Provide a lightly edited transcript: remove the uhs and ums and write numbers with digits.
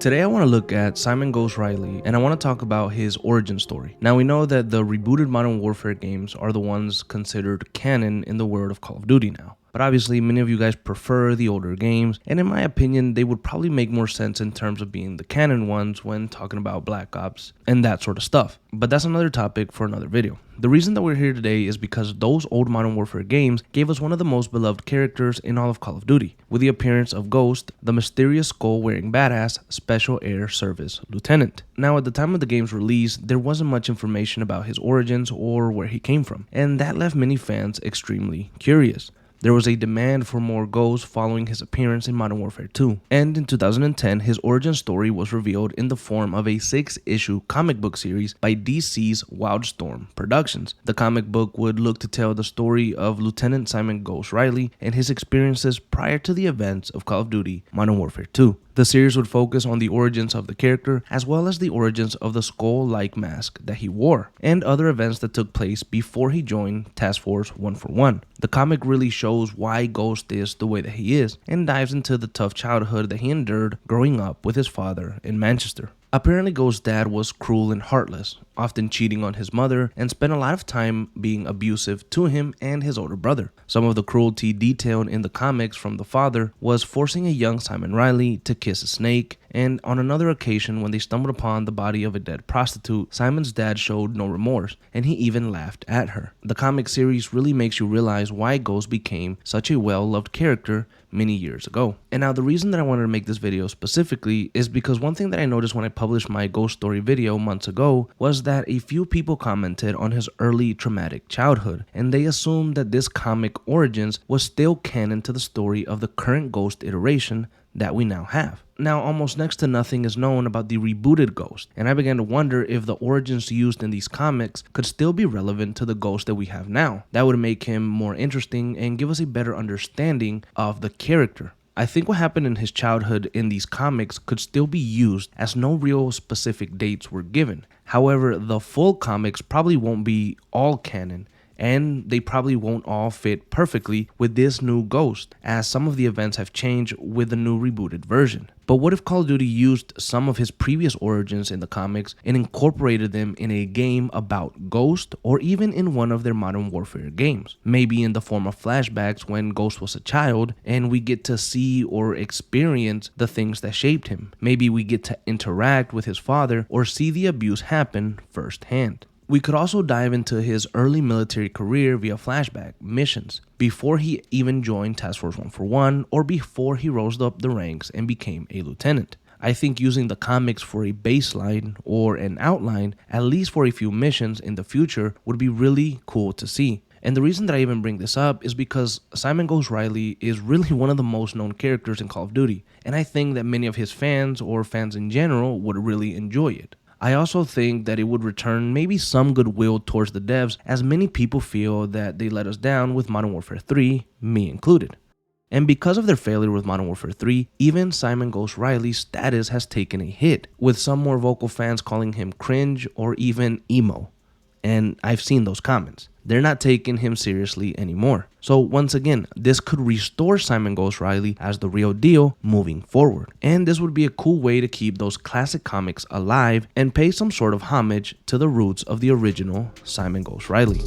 Today I want to look at Simon Ghost Riley and I want to talk about his origin story. Now we know that the rebooted Modern Warfare games are the ones considered canon in the world of Call of Duty now. But obviously many of you guys prefer the older games, and in my opinion they would probably make more sense in terms of being the canon ones when talking about Black Ops and that sort of stuff. But that's another topic for another video. The reason that we're here today is because those old Modern Warfare games gave us one of the most beloved characters in all of Call of Duty, with the appearance of Ghost, the mysterious skull-wearing badass Special Air Service Lieutenant. Now at the time of the game's release, there wasn't much information about his origins or where he came from, and that left many fans extremely curious. There was a demand for more Ghost following his appearance in Modern Warfare 2, and in 2010 his origin story was revealed in the form of a 6-issue comic book series by DC's Wildstorm Productions. The comic book would look to tell the story of Lieutenant Simon Ghost Riley and his experiences prior to the events of Call of Duty Modern Warfare 2. The series would focus on the origins of the character as well as the origins of the skull-like mask that he wore and other events that took place before he joined Task Force 141. The comic really shows why Ghost is the way that he is and dives into the tough childhood that he endured growing up with his father in Manchester. Apparently Ghost's dad was cruel and heartless, often cheating on his mother, and spent a lot of time being abusive to him and his older brother. Some of the cruelty detailed in the comics from the father was forcing a young Simon Riley to kiss a snake, and on another occasion when they stumbled upon the body of a dead prostitute, Simon's dad showed no remorse, and he even laughed at her. The comic series really makes you realize why Ghost became such a well-loved character many years ago. And now the reason that I wanted to make this video specifically is because one thing that I noticed when I published my Ghost story video months ago was that a few people commented on his early traumatic childhood, and they assumed that this comic origins was still canon to the story of the current Ghost iteration that we now have. Now, almost next to nothing is known about the rebooted Ghost, and I began to wonder if the origins used in these comics could still be relevant to the Ghost that we have now. That would make him more interesting and give us a better understanding of the character. I think what happened in his childhood in these comics could still be used, as no real specific dates were given. However, the full comics probably won't be all canon, and they probably won't all fit perfectly with this new Ghost, as some of the events have changed with the new rebooted version. But what if Call of Duty used some of his previous origins in the comics and incorporated them in a game about Ghost, or even in one of their Modern Warfare games? Maybe in the form of flashbacks when Ghost was a child and we get to see or experience the things that shaped him. Maybe we get to interact with his father or see the abuse happen firsthand. We could also dive into his early military career via flashback missions, before he even joined Task Force 141 or before he rose up the ranks and became a lieutenant. I think using the comics for a baseline or an outline, at least for a few missions in the future, would be really cool to see. And the reason that I even bring this up is because Simon Ghost Riley is really one of the most known characters in Call of Duty, and I think that many of his fans or fans in general would really enjoy it. I also think that it would return maybe some goodwill towards the devs, as many people feel that they let us down with Modern Warfare 3, me included. And because of their failure with Modern Warfare 3, even Simon Ghost Riley's status has taken a hit, with some more vocal fans calling him cringe or even emo. And I've seen those comments. They're not taking him seriously anymore. So once again, this could restore Simon Ghost Riley as the real deal moving forward. And this would be a cool way to keep those classic comics alive and pay some sort of homage to the roots of the original Simon Ghost Riley.